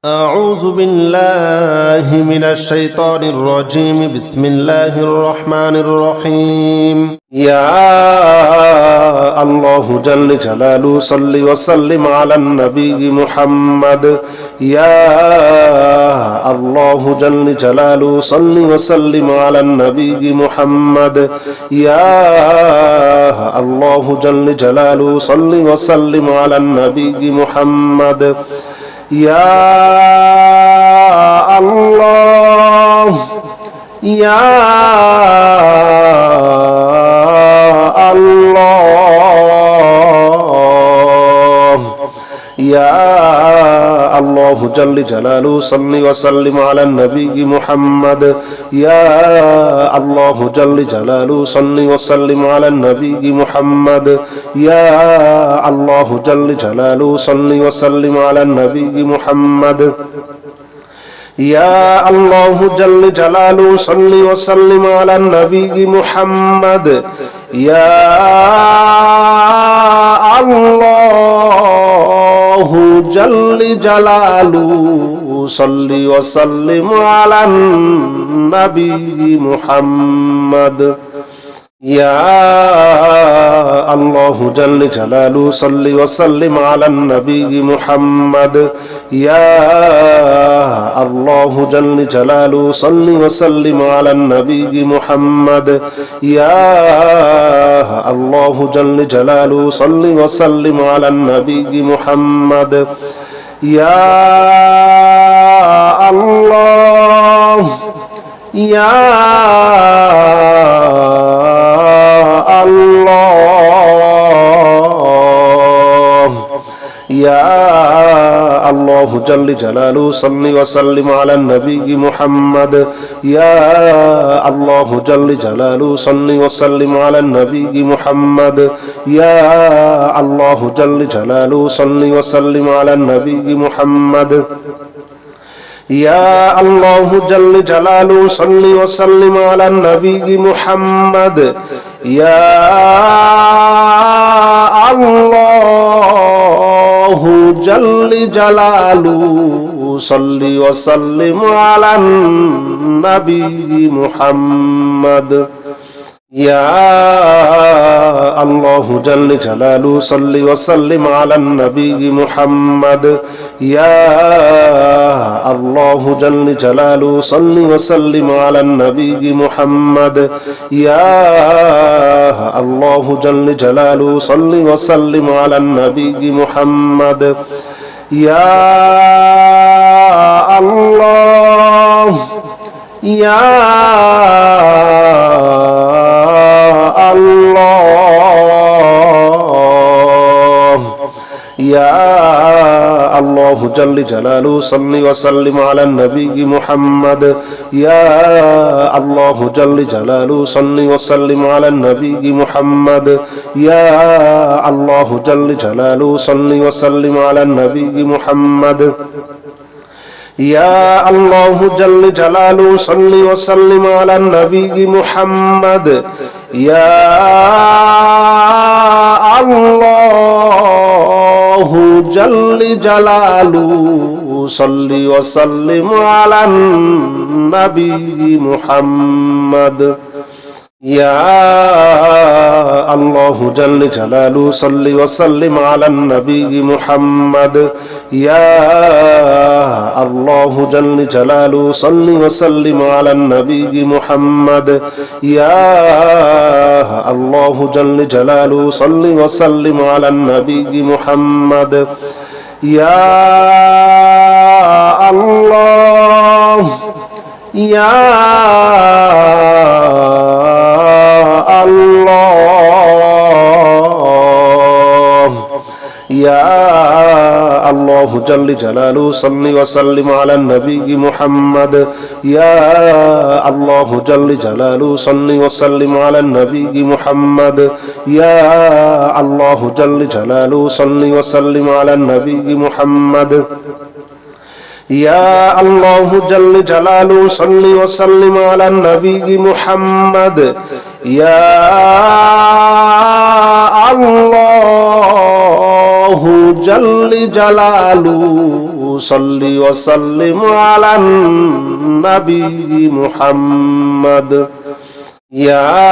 أعوذ بالله من الشيطان الرجيم بسم الله الرحمن الرحيم يا الله جل جلاله صل وسلم على النبي محمد يا الله جل جلاله صل وسلم على النبي محمد يا الله جل جلاله صل وسلم على النبي محمد يا الله يا الله يا الله جل جلاله صل وسلم على النبي محمد يا الله جل جلاله صل وسلم على النبي محمد يا الله جل جلاله صل وسلم على النبي محمد يا الله جل جلاله صل وسلم على النبي محمد يا الله جل جلاله صل وسلم على النبي محمد يا الله جل جلاله صل وسلم على النبي محمد يا الله جل جلاله صل وسلم على النبي محمد يا الله جل جلاله صل وسلم على النبي محمد يا الله يا الله يا الله جل جلاله صل وسلم على النبي محمد يا الله جل جلاله صل وسلم على النبي محمد يا الله جل جلاله صل وسلم على النبي محمد يا الله جل جلاله صل وسلم على النبي محمد يا الله جل جلاله صل وسلم على النبي محمد يا الله جل جلاله صل وسلم على النبي محمد يا الله جل جلاله صل وسلم على النبي محمد يا الله جل جلاله صل وسلم على النبي محمد يا الله يا الله يا الله جل جلاله صل وسلم على النبي محمد يا الله جل جلاله صل وسلم على النبي محمد يا الله جل جلاله صل وسلم على النبي محمد يا الله جل جلاله صل وسلم على النبي محمد يا الله جل جلاله صل وسلم على النبي محمد يا الله جل جلاله صل وسلم على النبي محمد يا الله جل جلاله صل وسلم على النبي محمد يا الله جل جلاله صل وسلم على النبي محمد يا الله يا الله يا الله جل جلاله صل وسلم على النبي محمد يا الله جل جلاله صل وسلم على النبي محمد يا الله جل جلاله صل وسلم على النبي محمد يا الله جل جلاله صل وسلم على النبي محمد يا الله جل جلاله صل وسلم على النبي محمد يا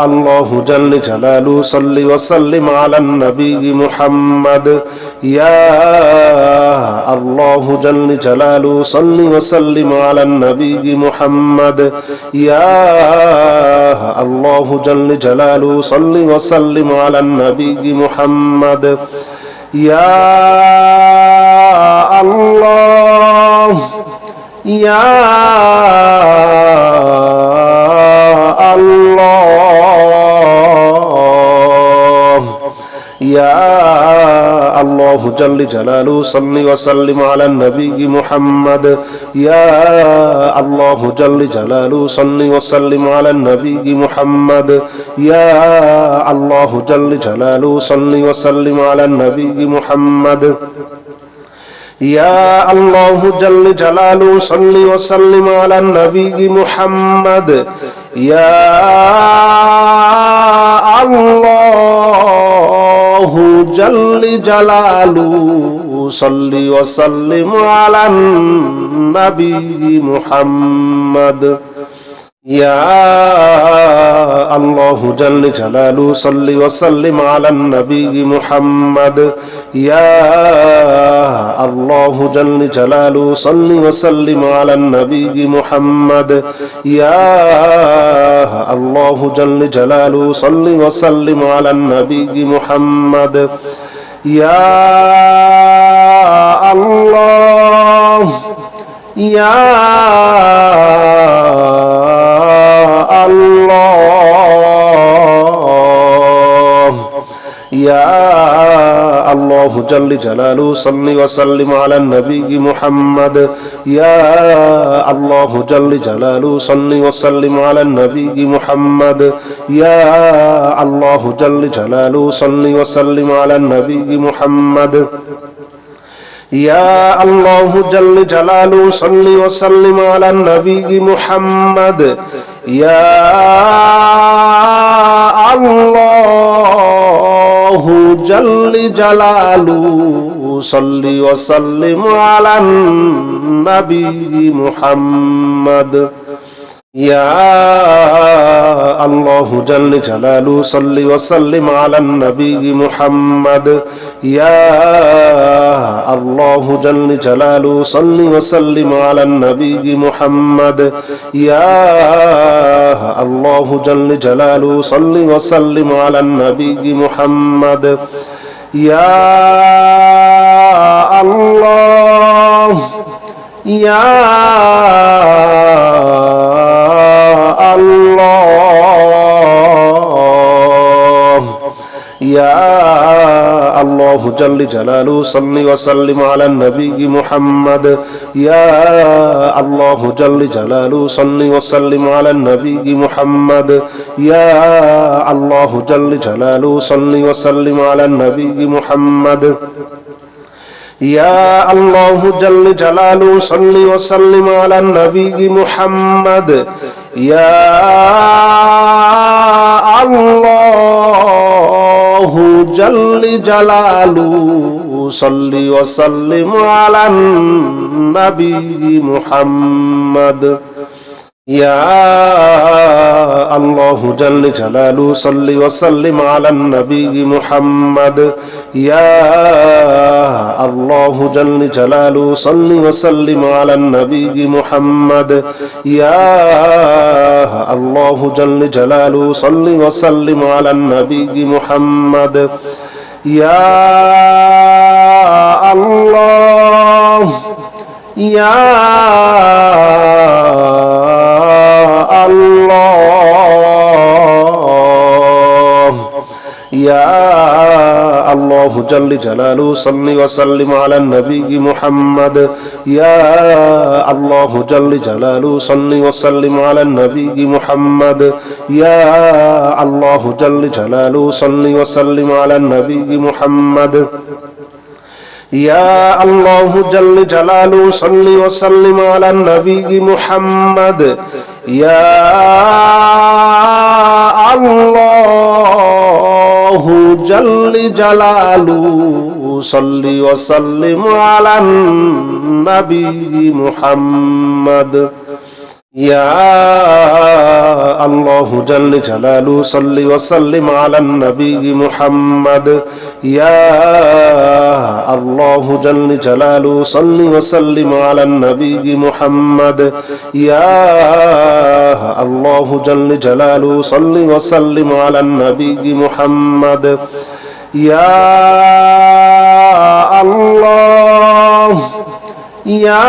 الله جل جلاله صل وسلم على النبي محمد يا الله جل جلاله صل وسلم على النبي محمد يا الله جل جلاله صل وسلم على النبي محمد يا الله يا الله يا الله جل جلاله صل وسلم على النبي محمد يا الله جل جلاله صل وسلم على النبي محمد يا الله جل جلاله صل وسلم على النبي محمد يا الله جل جلاله صل وسلم على النبي محمد يا الله جل جلاله صل وسلم على النبي محمد يا الله جل جلاله صل وسلم على النبي محمد يا الله جل جلاله صل وسلم على النبي محمد يا الله جل جلاله صل وسلم على النبي محمد يا الله يا الله يا الله جل جلاله صل وسلم على النبي محمد يا الله جل جلاله صل وسلم على النبي محمد يا الله جل جلاله صل وسلم على النبي محمد يا الله جل جلاله صل وسلم على النبي محمد يا الله جل جلاله صل وسلم على النبي محمد يا الله جل جلاله صل وسلم على النبي محمد يا الله جل جلاله صل وسلم على النبي محمد يا الله جل جلاله صل وسلم على النبي محمد يا الله يا الله يا الله جل جلاله صل وسلم على النبي محمد يا الله جل جلاله صل وسلم على النبي محمد يا الله جل جلاله صل وسلم على النبي محمد يا الله جل جلاله صل وسلم على النبي محمد يا الله جل جلاله صل وسلم على النبي محمد يا الله جل جلاله صل وسلم على النبي محمد يا الله جل جلاله صل وسلم على النبي محمد يا الله جل جلاله صل وسلم على النبي محمد يا الله يا الله يا الله جل جلاله صل وسلم على النبي محمد يا الله جل جلاله صل وسلم على النبي محمد يا الله جل جلاله صل وسلم على النبي محمد يا الله جل جلاله صل وسلم على النبي محمد يا الله جل جلاله صل وسلم على النبي محمد يا الله جل جلاله صل وسلم على النبي محمد يا الله جل جلاله صل وسلم على النبي محمد يا الله جل جلاله صل وسلم على النبي محمد يا الله يا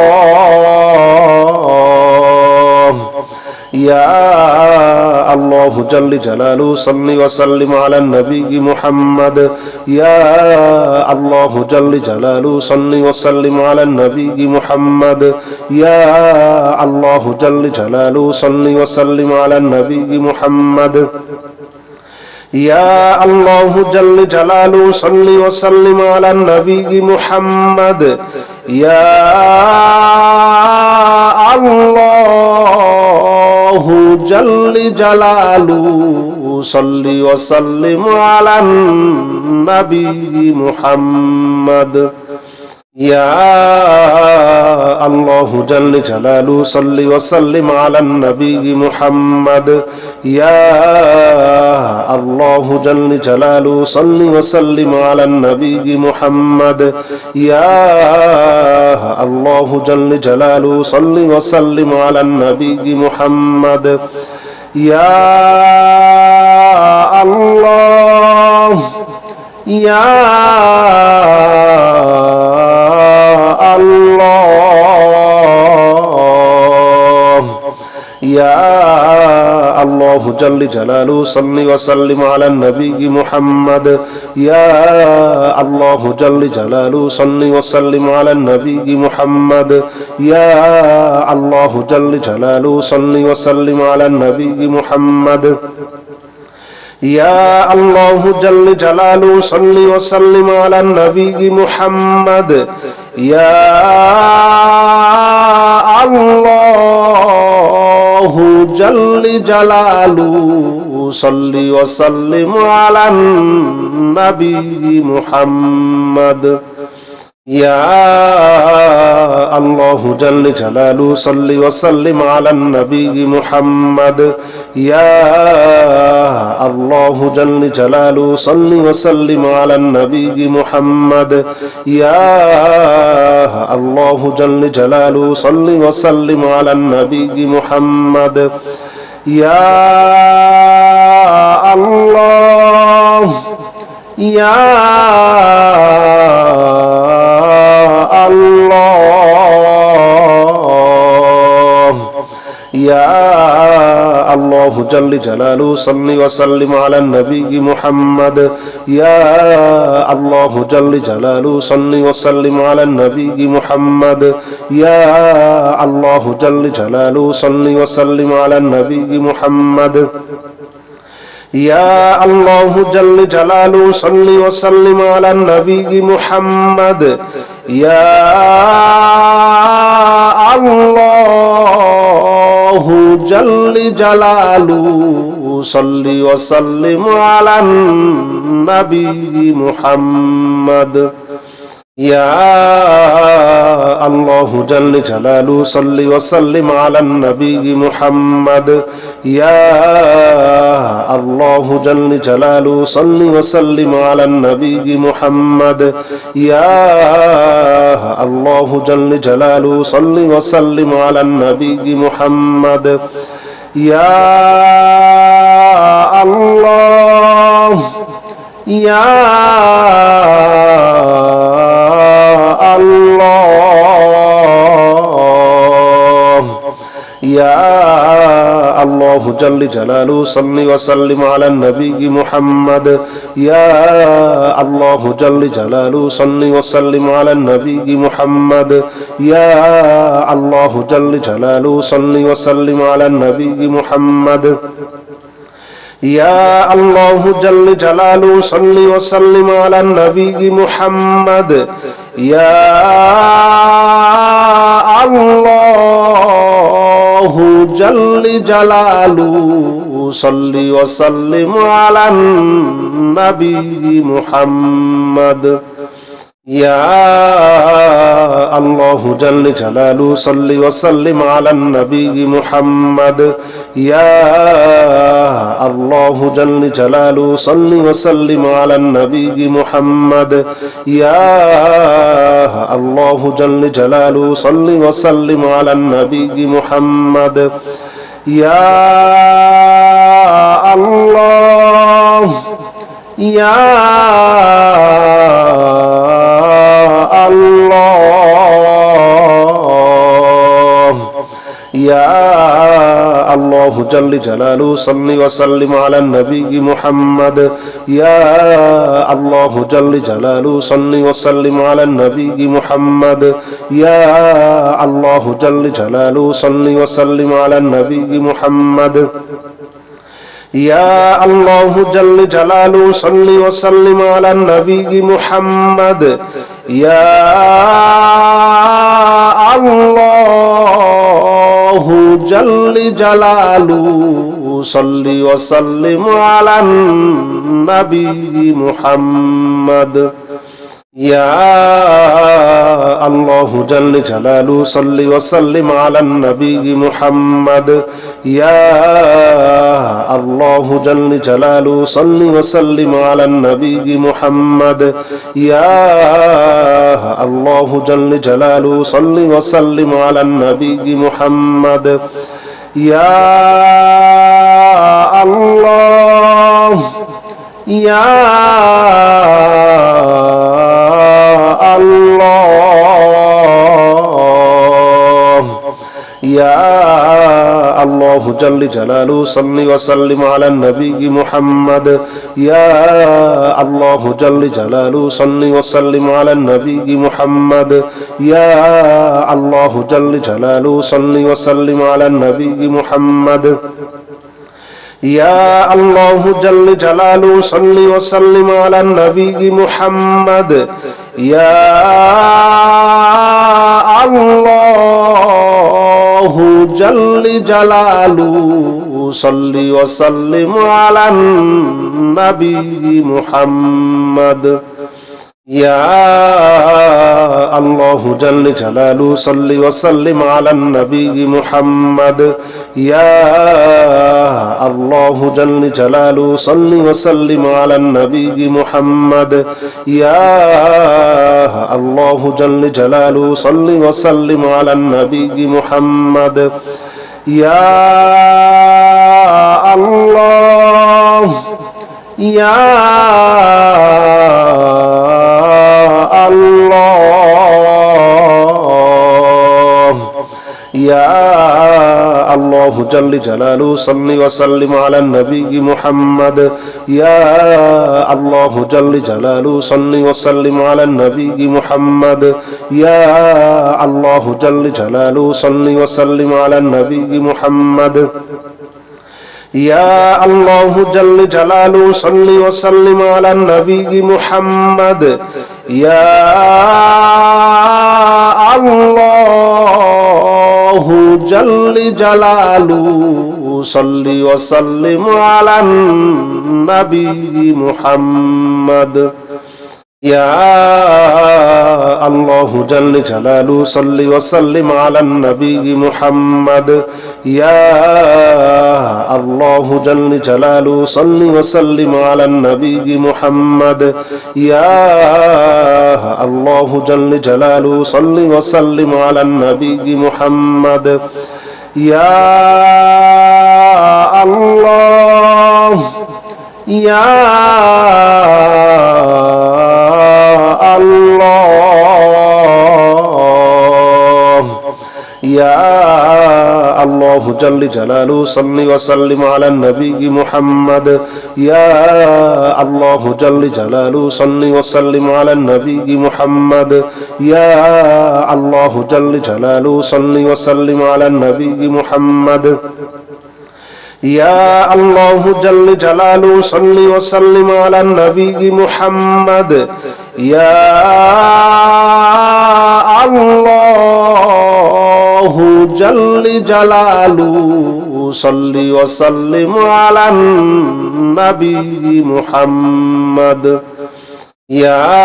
الله يا الله جل جلاله صل وسلم على النبي محمد يا الله جل جلاله صل وسلم على النبي محمد يا الله جل جلاله صل وسلم على النبي محمد يا الله جل جلاله صل وسلم على النبي محمد يا الله جل جلاله صل وسلم على النبي محمد يا الله جل جلاله صل وسلم على النبي محمد يا الله جل جلاله صل وسلم على النبي محمد يا الله جل جلاله صل وسلم على النبي محمد يا الله يا الله يا الله جل جلاله صل وسلم على النبي محمد يا الله جل جلاله صل وسلم على النبي محمد يا الله جل جلاله صل وسلم على النبي محمد يا الله جل جلاله صل وسلم على النبي محمد يا الله جل جلاله صل وسلم على النبي محمد يا الله جل جلاله صل وسلم على النبي محمد يا الله جل جلاله صل وسلم على النبي محمد يا الله جل جلاله صل وسلم على النبي محمد يا الله يا الله يا الله جل جلاله صل وسلم على النبي محمد يا الله جل جلاله صل وسلم على النبي محمد يا الله جل جلاله صل وسلم على النبي محمد يا الله جل جلاله صل وسلم على النبي محمد يا الله جل جلاله صل وسلم على النبي محمد يا الله جل جلاله صل وسلم على النبي محمد يا الله جل جلاله صل وسلم على النبي محمد يا الله جل جلاله صل وسلم على النبي محمد يا الله يا الله يا الله جل جلاله صل وسلم على النبي محمد يا الله جل جلاله صل وسلم على النبي محمد يا الله جل جلاله صل وسلم على النبي محمد يا الله جل جلاله صل وسلم على النبي محمد يا الله جل جلاله صل وسلم على النبي محمد يا الله جل جلاله صل وسلم على النبي محمد يا الله جل جلاله صل وسلم على النبي محمد يا الله جل جلاله صل وسلم على النبي محمد يا الله يا الله يا الله جل جلاله صل وسلم على النبي محمد يا الله جل جلاله صل وسلم على النبي محمد يا الله جل جلاله صل وسلم على النبي محمد يا الله جل جلاله صل وسلم على النبي محمد يا الله جل جلاله صل وسلم على النبي محمد يا الله جل جلاله صل وسلم على النبي محمد يا الله جل جلاله صل وسلم على النبي محمد يا الله جل جلاله صل وسلم على النبي محمد يا الله يا الله يا الله جل جلاله صل وسلم على النبي محمد يا الله جل جلاله صل وسلم على النبي محمد يا الله جل جلاله صل وسلم على النبي محمد يا الله جل جلاله صل وسلم على النبي محمد يا الله جل جلاله صل وسلم على النبي محمد يا الله جل جلاله صل وسلم على النبي محمد يا الله جل جلاله صل وسلم على النبي محمد يا الله جل جلاله صل وسلم على النبي محمد يا الله يا الله يا الله جل جلاله صل وسلم على النبي محمد يا الله جل جلاله صل وسلم على النبي محمد يا الله جل جلاله صل وسلم على النبي محمد يا الله جل جلاله صل وسلم على النبي محمد يا الله جل جلاله صل وسلم على النبي محمد يا الله جل جلاله صل وسلم على النبي محمد يا الله جل جلاله صل وسلم على النبي محمد يا الله جل جلاله صل وسلم على النبي محمد يا الله يا الله يا الله جل جلاله صل وسلم على النبي محمد يا الله جل جلاله صل وسلم على النبي محمد يا الله جل جلاله صل وسلم على النبي محمد يا الله جل جلاله صل وسلم على النبي محمد يا الله جل جلاله صل وسلم على النبي محمد يا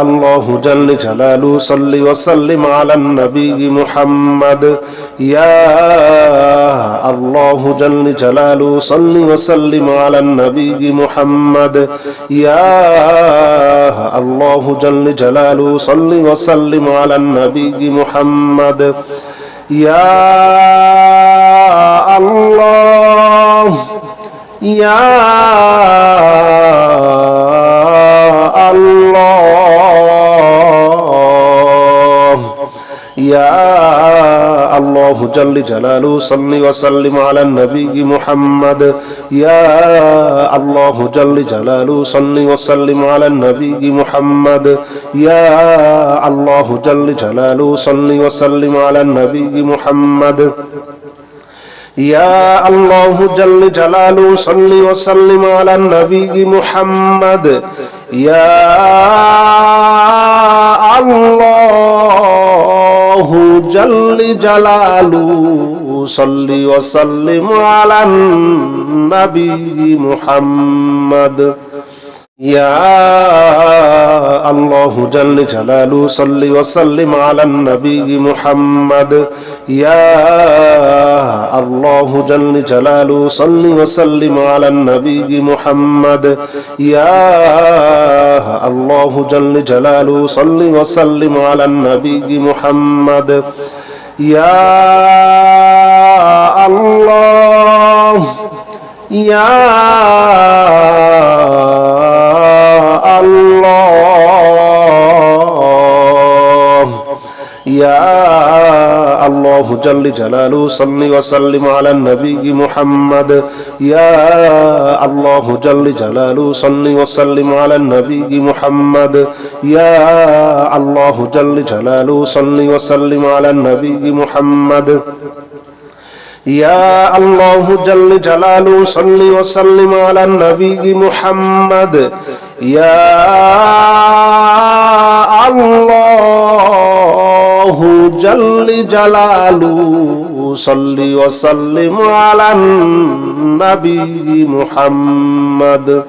الله جل جلاله صل وسلم على النبي محمد يا الله جل جلاله صل وسلم على النبي محمد يا الله جل جلاله صل وسلم على النبي محمد يا الله يا الله يا الله جل جلاله صل وسلم على النبي محمد يا الله جل جلاله صل وسلم على النبي محمد يا الله جل جلاله صل وسلم على النبي محمد يا الله جل جلاله صل وسلم على النبي محمد يا الله جل جلاله صل وسلم على النبي محمد يا الله جل جلاله صل وسلم على النبي محمد يا الله جل جلاله صل وسلم على النبي محمد يا الله جل جلاله صل وسلم على النبي محمد يا الله يا الله يا الله جل جلاله صل وسلم على النبي محمد يا الله جل جلاله صل وسلم على النبي محمد يا الله جل جلاله صل وسلم على النبي محمد يا الله جل جلاله صل وسلم على النبي محمد يا الله جل جلاله صل وسلم على النبي محمد